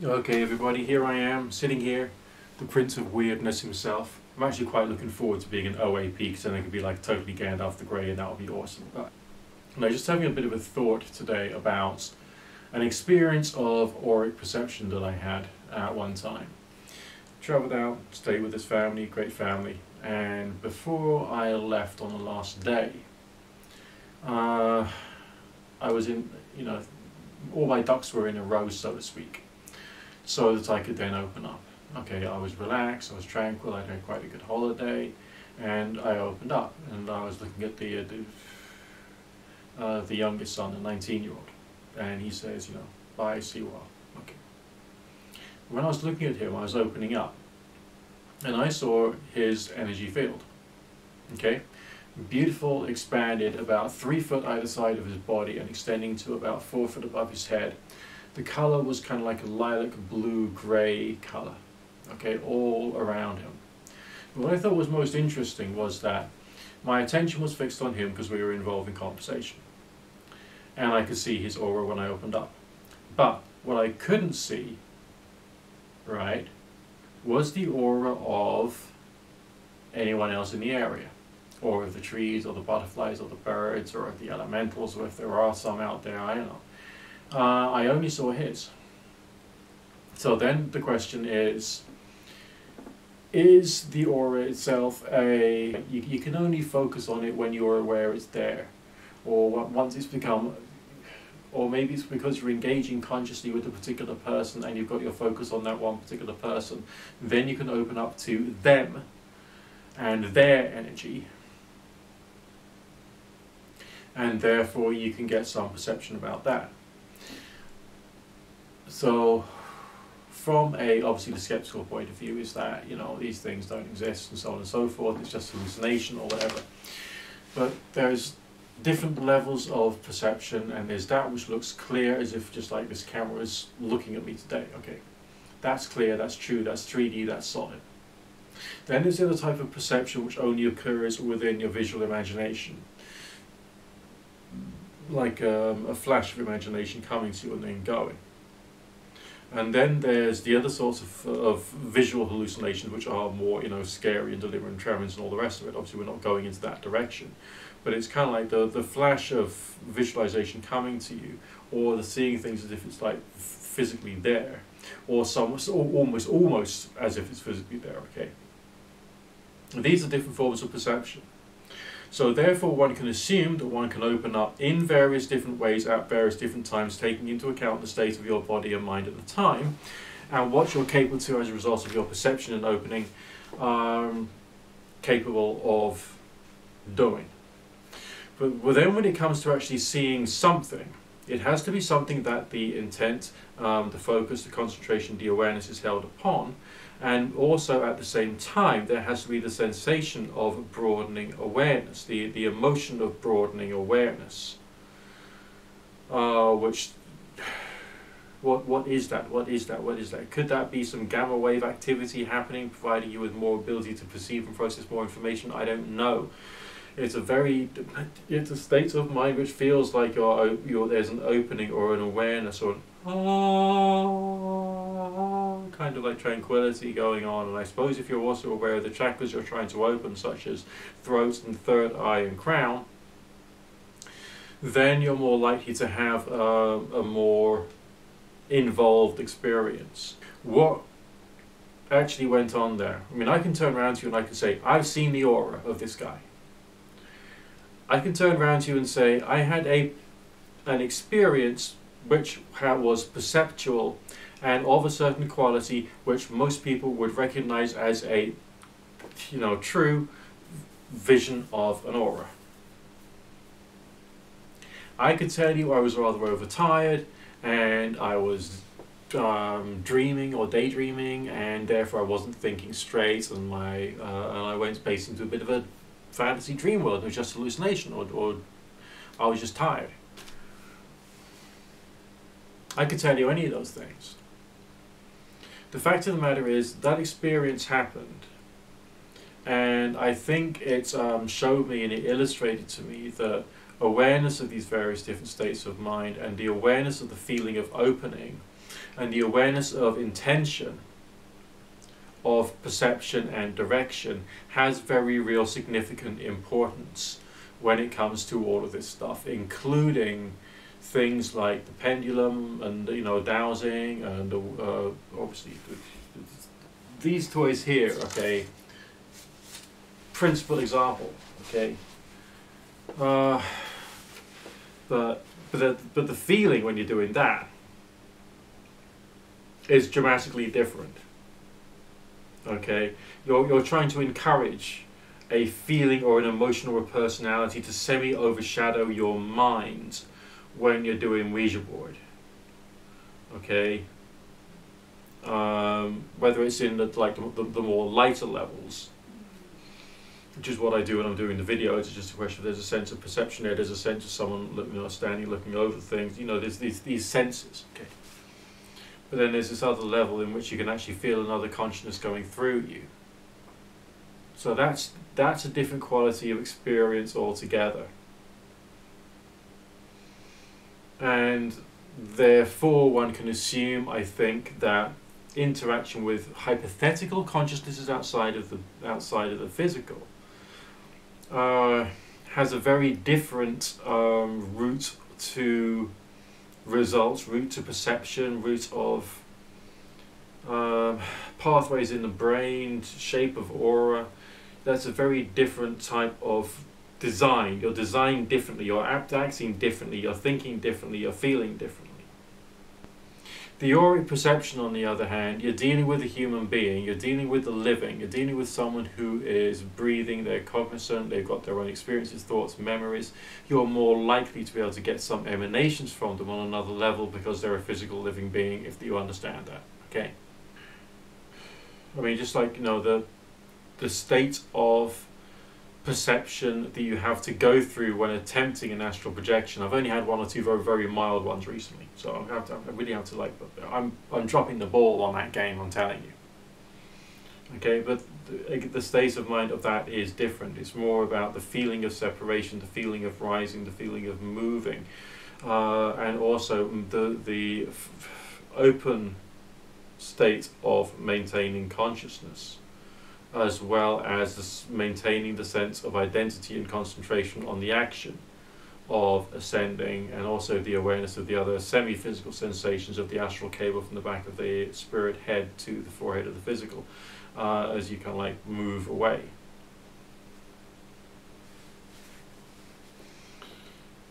Okay, everybody, here I am, sitting here, the Prince of Weirdness himself. I'm actually quite looking forward to being an OAP, because then I could be like totally Gandalf the Grey, and that would be awesome. But I'm just having a bit of a thought today about an experience of auric perception that I had at one time. Travelled out, stayed with this family, great family, and before I left on the last day, I was in, all my ducks were in a row, so to speak, so that I could then open up. Okay, I was relaxed, I was tranquil, I'd had quite a good holiday, and I opened up, and I was looking at the youngest son, a 19-year-old, and he says, bye, see you all. Okay. When I was looking at him, I was opening up, and I saw his energy field. Okay, beautiful, expanded, about 3 foot either side of his body, and extending to about 4 foot above his head. The color was kind of like a lilac blue gray color, okay, all around him. What I thought was most interesting was that my attention was fixed on him because we were involved in conversation, and I could see his aura when I opened up. But what I couldn't see, right, was the aura of anyone else in the area, or of the trees, or the butterflies, or the birds, or of the elementals, or if there are some out there, I don't know. I only saw his. So then the question is the aura itself you can only focus on it when you're aware it's there, or once it's become, or maybe it's because you're engaging consciously with a particular person and you've got your focus on that one particular person, then you can open up to them and their energy, and therefore you can get some perception about that. So from obviously the skeptical point of view is that, these things don't exist and so on and so forth, it's just hallucination or whatever. But there's different levels of perception, and there's that which looks clear, as if just like this camera is looking at me today. Okay, that's clear, that's true, that's 3D, that's solid. Then there's the other type of perception which only occurs within your visual imagination, like a flash of imagination coming to you and then going. And then there's the other sorts of visual hallucinations, which are more, scary and delirium tremens and all the rest of it. Obviously, we're not going into that direction, but it's kind of like the flash of visualization coming to you, or the seeing things as if it's like physically there, or almost as if it's physically there. Okay, and these are different forms of perception. So therefore one can assume that one can open up in various different ways at various different times, taking into account the state of your body and mind at the time, and what you're capable to as a result of your perception and opening capable of doing. But then when it comes to actually seeing something, it has to be something that the intent, the focus, the concentration, the awareness is held upon. And also at the same time, there has to be the sensation of broadening awareness, the emotion of broadening awareness. What is that? What is that? What is that? Could that be some gamma wave activity happening, providing you with more ability to perceive and process more information? I don't know. It's a state of mind which feels like there's an opening or an awareness or kind of like tranquility going on. And I suppose if you're also aware of the chakras you're trying to open, such as throat and third eye and crown, then you're more likely to have a more involved experience. What actually went on there? I mean, I can turn around to you and I can say, I've seen the aura of this guy. I can turn around to you and say, I had an experience which was perceptual and of a certain quality which most people would recognize as a true vision of an aura. I could tell you I was rather overtired and I was dreaming or daydreaming, and therefore I wasn't thinking straight, and I went pacing into a bit of a fantasy dream world. It was just hallucination, or I was just tired. I could tell you any of those things. The fact of the matter is that experience happened, and I think it showed me and it illustrated to me the awareness of these various different states of mind and the awareness of the feeling of opening And the awareness of intention, of perception and direction has very real significant importance when it comes to all of this stuff, including things like the pendulum and, you know, dowsing, and obviously these toys here, okay, principal example, okay, but the feeling when you're doing that is dramatically different. Okay, you're trying to encourage a feeling or an emotion or a personality to semi-overshadow your mind when you're doing Ouija board. Okay, whether it's in the more lighter levels, which is what I do when I'm doing the videos. It's just a question of there's a sense of perception there. There's a sense of someone, you know, standing looking over things. You know, there's these senses. Okay. But then there's this other level in which you can actually feel another consciousness going through you. So that's a different quality of experience altogether. And therefore one can assume, I think, that interaction with hypothetical consciousnesses outside of the physical has a very different route to results, route to perception, route of pathways in the brain, shape of aura. That's a very different type of design. You're designed differently, you're acting differently, you're thinking differently, you're feeling differently. The auric perception, on the other hand, you're dealing with a human being, you're dealing with the living, you're dealing with someone who is breathing, they're cognizant, they've got their own experiences, thoughts, memories. You're more likely to be able to get some emanations from them on another level because they're a physical living being, if you understand that. Okay? I mean, just like, you know, the state of perception that you have to go through when attempting an astral projection. I've only had one or two very, very mild ones recently, so I really have to, like, I'm dropping the ball on that game, I'm telling you. Okay, but the state of mind of that is different. It's more about the feeling of separation, the feeling of rising, the feeling of moving, and also the open state of maintaining consciousness, as well as maintaining the sense of identity and concentration on the action of ascending, and also the awareness of the other semi-physical sensations of the astral cable from the back of the spirit head to the forehead of the physical, as you kind of like move away.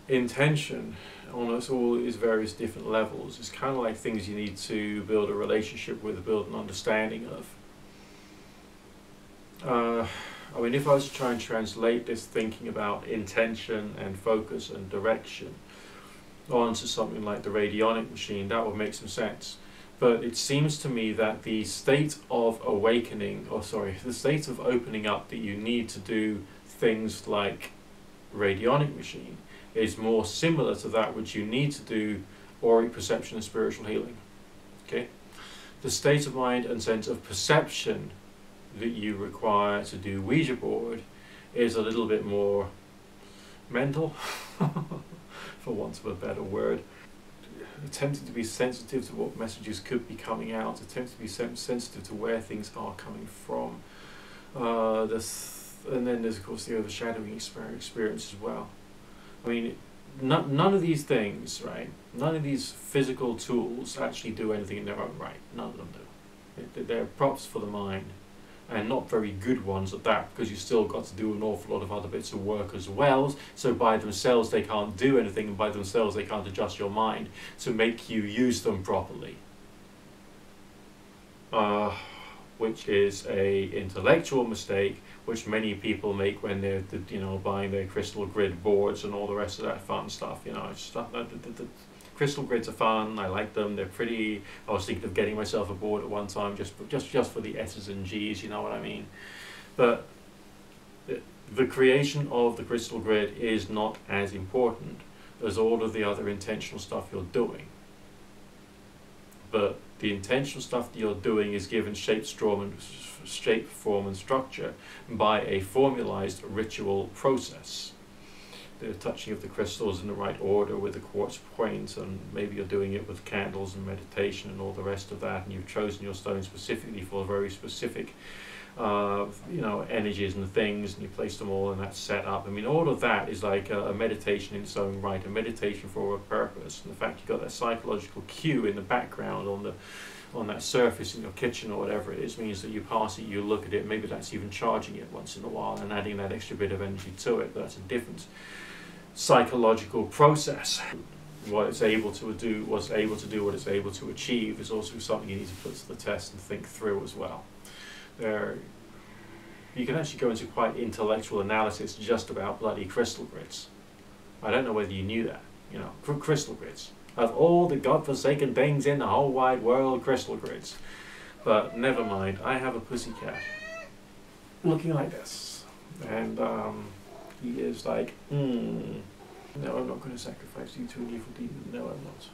Intention on all its various different levels is kind of like things you need to build a relationship with, build an understanding of. I mean, if I was to try and translate this thinking about intention and focus and direction onto something like the radionic machine, that would make some sense. But it seems to me that the state of awakening, the state of opening up that you need to do things like radionic machine is more similar to that which you need to do auric perception and spiritual healing. Okay? The state of mind and sense of perception that you require to do Ouija board is a little bit more mental, for want of a better word. Attempting to be sensitive to what messages could be coming out, attempting to be sensitive to where things are coming from. And then there's, of course, the overshadowing experience as well. I mean, none of these things, right? None of these physical tools actually do anything in their own right. None of them do. They're props for the mind. And not very good ones at that, because you've still got to do an awful lot of other bits of work as well. So by themselves they can't do anything, and by themselves they can't adjust your mind to make you use them properly. Which is a intellectual mistake which many people make when they're buying their crystal grid boards and all the rest of that fun stuff. You know, it's not, the crystal grids are fun. I like them. They're pretty. I was thinking of getting myself a board at one time just for the S's and G's. You know what I mean? But the creation of the crystal grid is not as important as all of the other intentional stuff you're doing. But the intentional stuff that you're doing is given shape, form, and structure by a formalized ritual process. the touching of the crystals in the right order with the quartz point, and maybe you're doing it with candles and meditation and all the rest of that, and you've chosen your stone specifically for very specific energies and things, and you place them all in that setup. I mean, all of that is like a meditation in its own right, a meditation for a purpose. And the fact you've got that psychological cue in the background on that surface in your kitchen or whatever it is, means that you pass it, you look at it, maybe that's even charging it once in a while and adding that extra bit of energy to it. But that's a different psychological process. What it's able to do, what it's able to achieve, is also something you need to put to the test and think through as well. You can actually go into quite intellectual analysis just about bloody crystal grids. I don't know whether you knew that. Crystal grids. Of all the godforsaken things in the whole wide world, crystal grids. But never mind, I have a pussycat looking like this. And he is like, no, I'm not going to sacrifice you to an evil demon. No, I'm not.